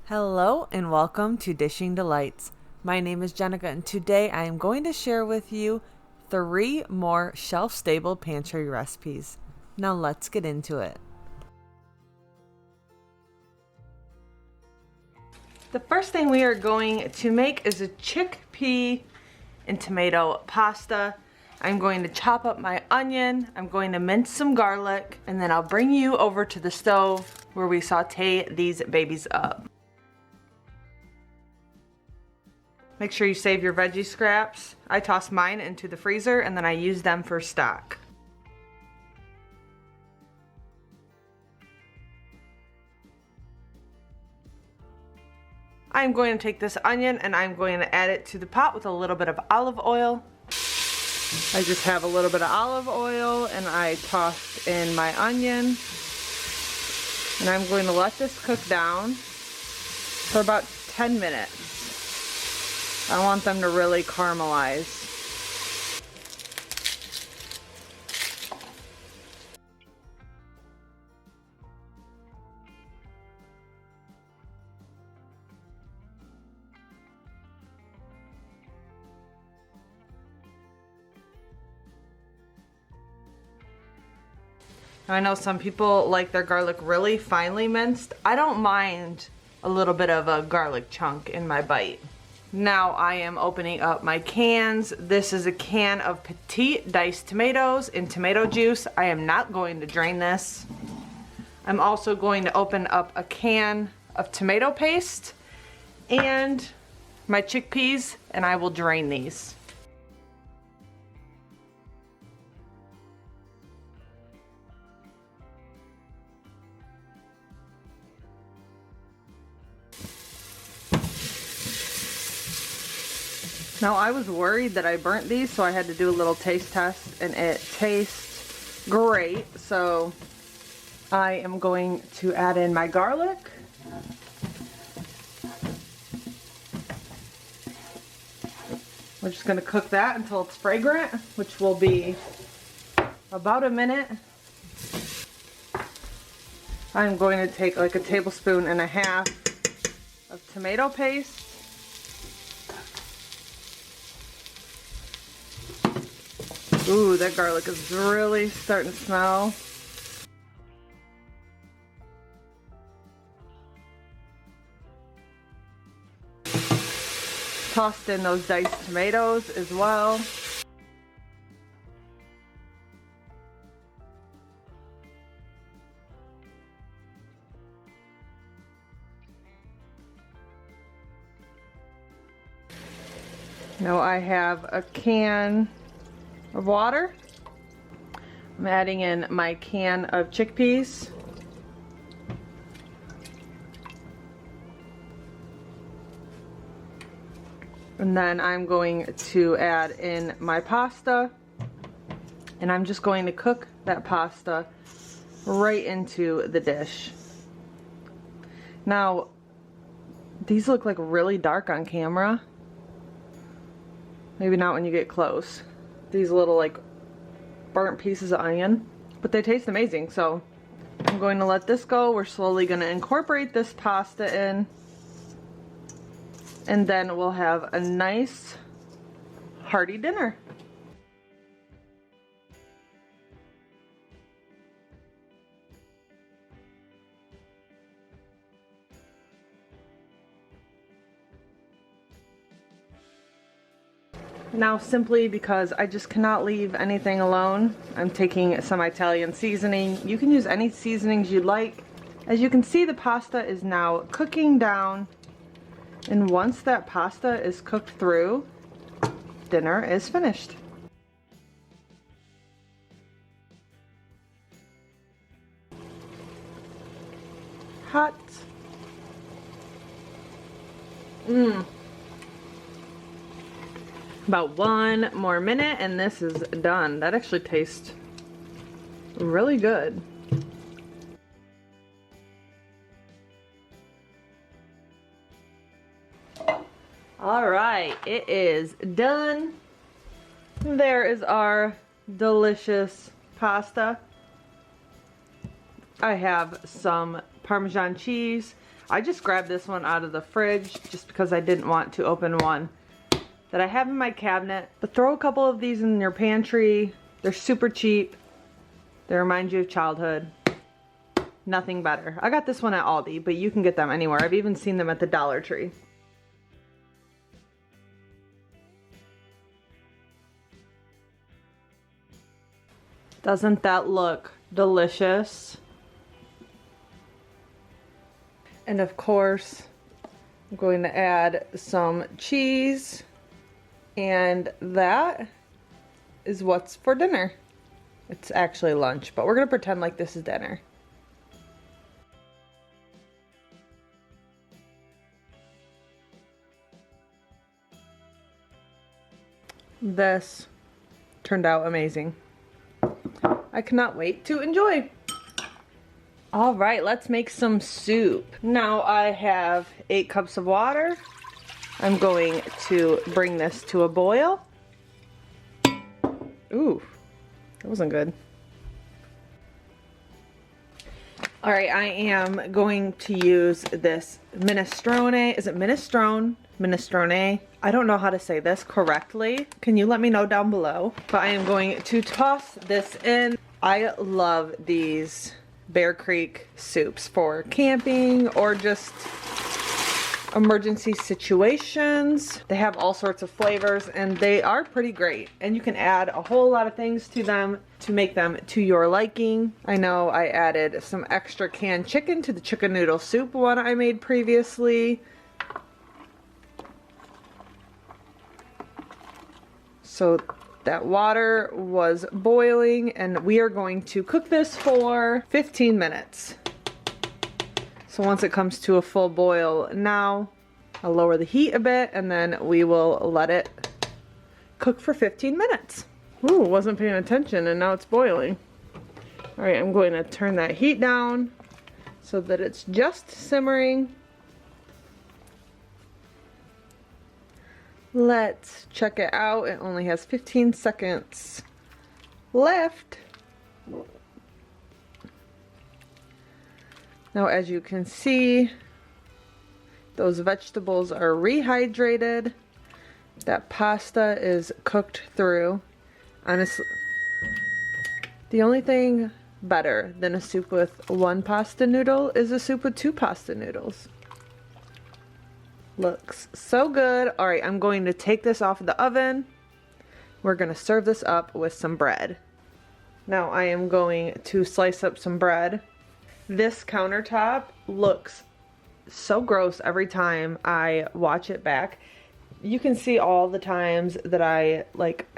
Hello and welcome to Dishing Delights. My name is Jenica and today I am going to share with you 3 more shelf-stable pantry recipes. Now let's get into it. The first thing we are going to make is a chickpea and tomato pasta. I'm going to chop up my onion, I'm going to mince some garlic, and then I'll bring you over to the stove where we saute these babies up. Make sure you save your veggie scraps. I toss mine into the freezer and then I use them for stock. I'm going to take this onion and I'm going to add it to the pot with a little bit of olive oil. I just have a little bit of olive oil and I tossed in my onion. And I'm going to let this cook down for about 10 minutes. I want them to really caramelize. I know some people like their garlic really finely minced. I don't mind a little bit of a garlic chunk in my bite. Now I am opening up my cans. This is a can of petite diced tomatoes and tomato juice. I am not going to drain this. I'm also going to open up a can of tomato paste and my chickpeas, and I will drain these. Now I was worried that I burnt these, so I had to do a little taste test and it tastes great. So I am going to add in my garlic. We're just going to cook that until it's fragrant, which will be about a minute. I'm going to take like a tablespoon and a half of tomato paste. Ooh, that garlic is really starting to smell. Tossed in those diced tomatoes as well. Now I have a can of water. I'm adding in my can of chickpeas. And then I'm going to add in my pasta. And I'm just going to cook that pasta right into the dish. Now, these look like really dark on camera. Maybe not when you get close. These little like burnt pieces of onion, but they taste amazing. So I'm going to let this go. We're slowly going to incorporate this pasta in, and then we'll have a nice hearty dinner. Now, simply because I just cannot leave anything alone, I'm taking some Italian seasoning. You can use any seasonings you'd like. As you can see, the pasta is now cooking down. And once that pasta is cooked through, dinner is finished. Hot. About 1 more minute and this is done. That actually tastes really good. All right, it is done. There is our delicious pasta. I have some Parmesan cheese. I just grabbed this one out of the fridge just because I didn't want to open one that I have in my cabinet. But throw a couple of these in your pantry. They're super cheap. They remind you of childhood. Nothing better. I got this one at Aldi, but you can get them anywhere. I've even seen them at the Dollar Tree. Doesn't that look delicious? And of course, I'm going to add some cheese. And that is what's for dinner. It's actually lunch, but we're gonna pretend like this is dinner. This turned out amazing. I cannot wait to enjoy. All right, let's make some soup. Now I have 8 cups of water. I'm going to bring this to a boil. Ooh, that wasn't good. All right, I am going to use this minestrone. Is it minestrone? Minestrone. I don't know how to say this correctly. Can you let me know down below? But I am going to toss this in. I love these Bear Creek soups for camping or just emergency situations. They have all sorts of flavors and they are pretty great. And you can add a whole lot of things to them to make them to your liking. I know I added some extra canned chicken to the chicken noodle soup one I made previously. So that water was boiling and we are going to cook this for 15 minutes. So once it comes to a full boil now, I'll lower the heat a bit and then we will let it cook for 15 minutes. Ooh, wasn't paying attention and now it's boiling. All right, I'm going to turn that heat down so that it's just simmering. Let's check it out. It only has 15 seconds left. Now, as you can see, those vegetables are rehydrated. That pasta is cooked through. Honestly, the only thing better than a soup with 1 pasta noodle is a soup with 2 pasta noodles. Looks so good. All right, I'm going to take this off of the oven. We're going to serve this up with some bread. Now I am going to slice up some bread. This countertop looks so gross every time I watch it back. You can see all the times that I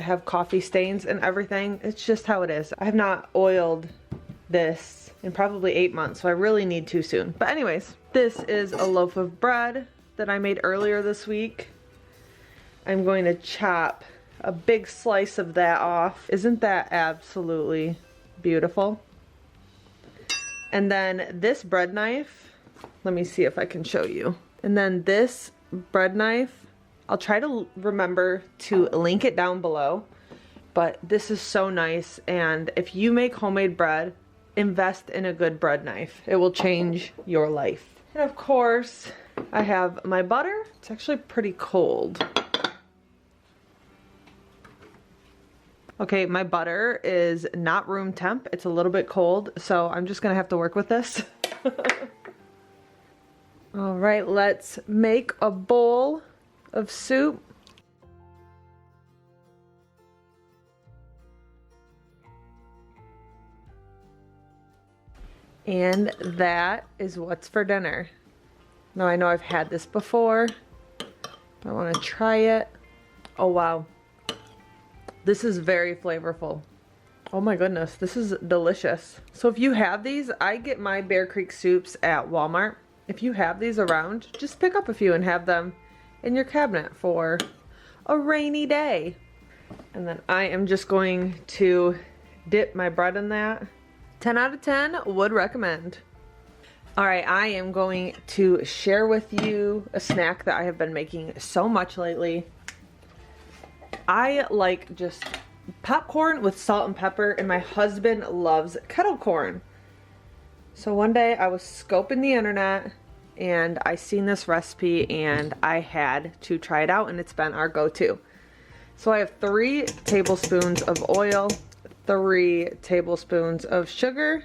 have coffee stains and everything. It's just how it is. I have not oiled this in probably 8 months, so I really need to soon. But anyways, this is a loaf of bread that I made earlier this week. I'm going to chop a big slice of that off. Isn't that absolutely beautiful? And then this bread knife, let me see if I can show you. And then this bread knife, I'll try to remember to link it down below, but this is so nice. And if you make homemade bread, invest in a good bread knife. It will change your life. And of course, I have my butter. It's actually pretty cold. Okay, my butter is not room temp. It's a little bit cold, so I'm just gonna have to work with this. All right, let's make a bowl of soup. And that is what's for dinner. Now I know I've had this before, but I want to try it. Oh wow. This is very flavorful. Oh my goodness, this is delicious. So if you have these, I get my Bear Creek soups at Walmart. If you have these around, just pick up a few and have them in your cabinet for a rainy day. And then I am just going to dip my bread in that. 10 out of 10 would recommend. All right, I am going to share with you a snack that I have been making so much lately. I like just popcorn with salt and pepper, and my husband loves kettle corn. So one day I was scoping the internet and I seen this recipe and I had to try it out, and it's been our go-to. So I have 3 tablespoons of oil, 3 tablespoons of sugar,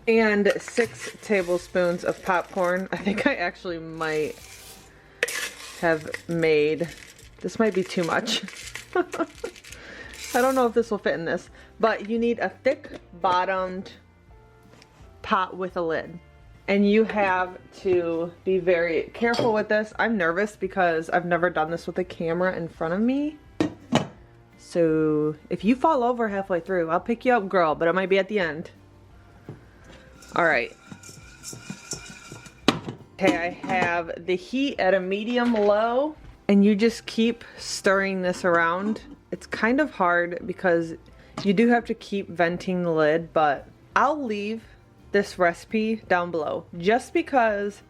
and 6 tablespoons of popcorn. I think I actually might have made, this might be too much. I don't know if this will fit in this, but you need a thick bottomed pot with a lid. And you have to be very careful with this. I'm nervous because I've never done this with a camera in front of me. So if you fall over halfway through, I'll pick you up, girl, but it might be at the end. All right. Okay, I have the heat at a medium-low, and you just keep stirring this around. It's kind of hard because you do have to keep venting the lid, but I'll leave this recipe down below just because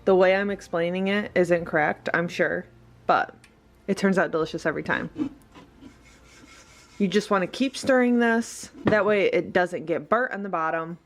the way I'm explaining it isn't correct, I'm sure, but it turns out delicious every time. You just want to keep stirring this, that way it doesn't get burnt on the bottom.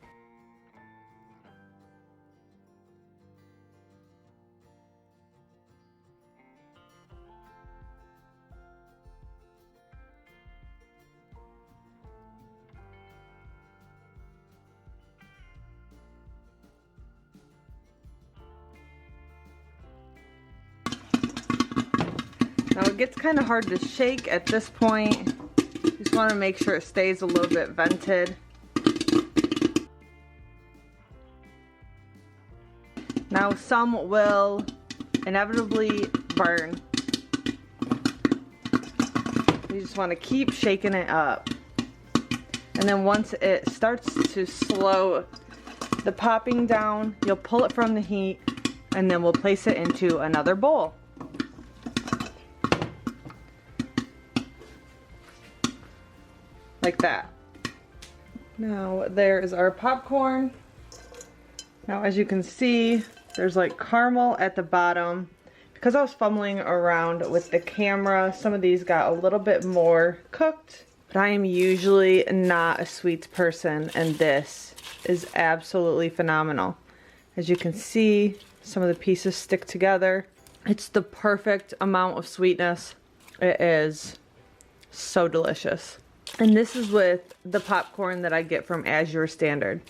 Now it gets kind of hard to shake at this point. You just want to make sure it stays a little bit vented. Now some will inevitably burn. You just want to keep shaking it up. And then once it starts to slow the popping down, you'll pull it from the heat and then we'll place it into another bowl. Like that. Now there is our popcorn. Now as you can see, there's like caramel at the bottom. Because I was fumbling around with the camera, some of these got a little bit more cooked. But I am usually not a sweets person, and this is absolutely phenomenal. As you can see, some of the pieces stick together. It's the perfect amount of sweetness. It is so delicious. And this is with the popcorn that I get from Azure Standard.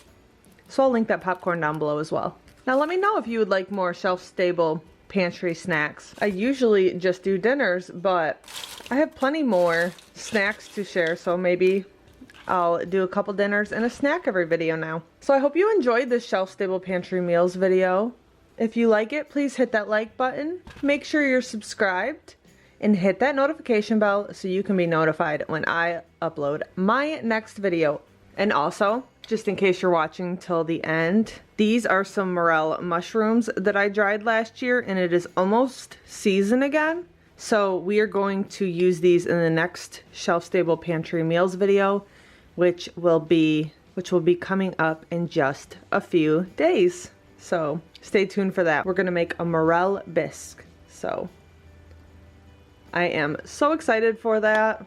So I'll link that popcorn down below as well. Now let me know if you would like more shelf-stable pantry snacks. I usually just do dinners, but I have plenty more snacks to share, so maybe I'll do a couple dinners and a snack every video now. So I hope you enjoyed this shelf-stable pantry meals video. If you like it, please hit that like button. Make sure you're subscribed. And hit that notification bell so you can be notified when I upload my next video. And also, just in case you're watching till the end, these are some morel mushrooms that I dried last year, and it is almost season again. So we are going to use these in the next shelf-stable pantry meals video, which will be coming up in just a few days. So stay tuned for that. We're gonna make a morel bisque. So I am so excited for that.